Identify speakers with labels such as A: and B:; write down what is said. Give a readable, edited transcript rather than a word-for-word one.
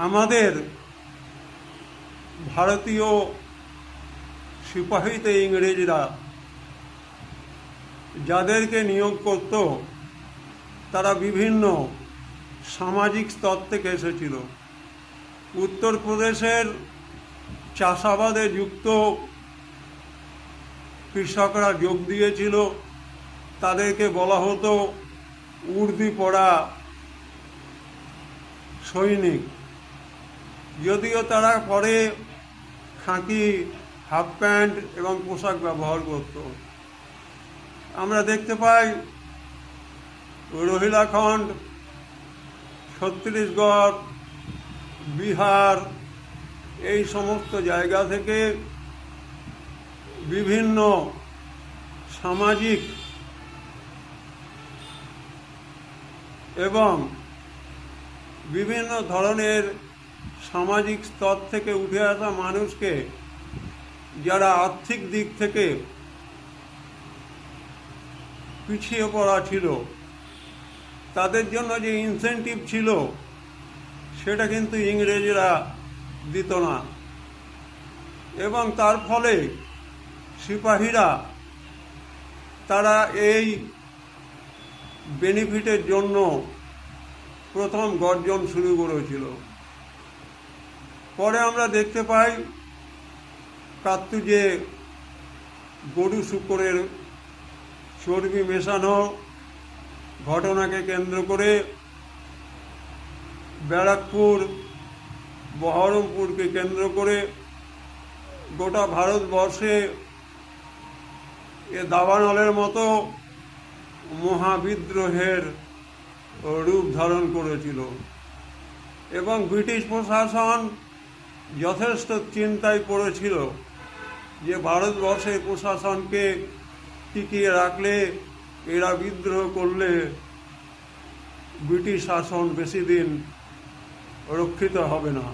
A: আমাদের ভারতীয় সিপাহীতে ইংরেজরা যাদেরকে নিয়োগ করত তারা বিভিন্ন সামাজিক স্তর থেকে এসেছিল। উত্তরপ্রদেশের চাষাবাদে যুক্ত কৃষকরা যোগ দিয়েছিল, তাদেরকে বলা হতো উর্দি পরা সৈনিক। যদিও তারা পরে খাঁকি হাফ প্যান্ট এবং পোশাক ব্যবহার করত। আমরা দেখতে পাই রোহিলাখণ্ড, ছত্তিশগড়, বিহার এই সমস্ত জায়গা থেকে বিভিন্ন সামাজিক এবং বিভিন্ন ধরনের সামাজিক স্তর থেকে উঠে আসা মানুষকে, যারা আর্থিক দিক থেকে পিছিয়ে পড়া ছিল, তাদের জন্য যে ইনসেন্টিভ ছিল সেটা কিন্তু ইংরেজরা দিত না, এবং তার ফলে সিপাহীরা তারা এই বেনিফিটের জন্য প্রথম গর্জন শুরু করেছিল। পরে আমরা দেখতে পাই কার্তুজে গরু শূকরের চর্বি মেশানো ঘটনাকে কেন্দ্র করে ব্যারাকপুর, বহরমপুরকে কেন্দ্র করে গোটা ভারতবর্ষে এ দাবানলের মতো মহাবিদ্রোহের রূপ ধারণ করেছিল, এবং ব্রিটিশ প্রশাসন যথেষ্ট চিন্তায় পড়েছিল যে ভারতবর্ষের প্রশাসনকে টিকিয়ে রাখলে, এরা বিদ্রোহ করলে ব্রিটিশ শাসন বেশি দিন রক্ষিত হবে না।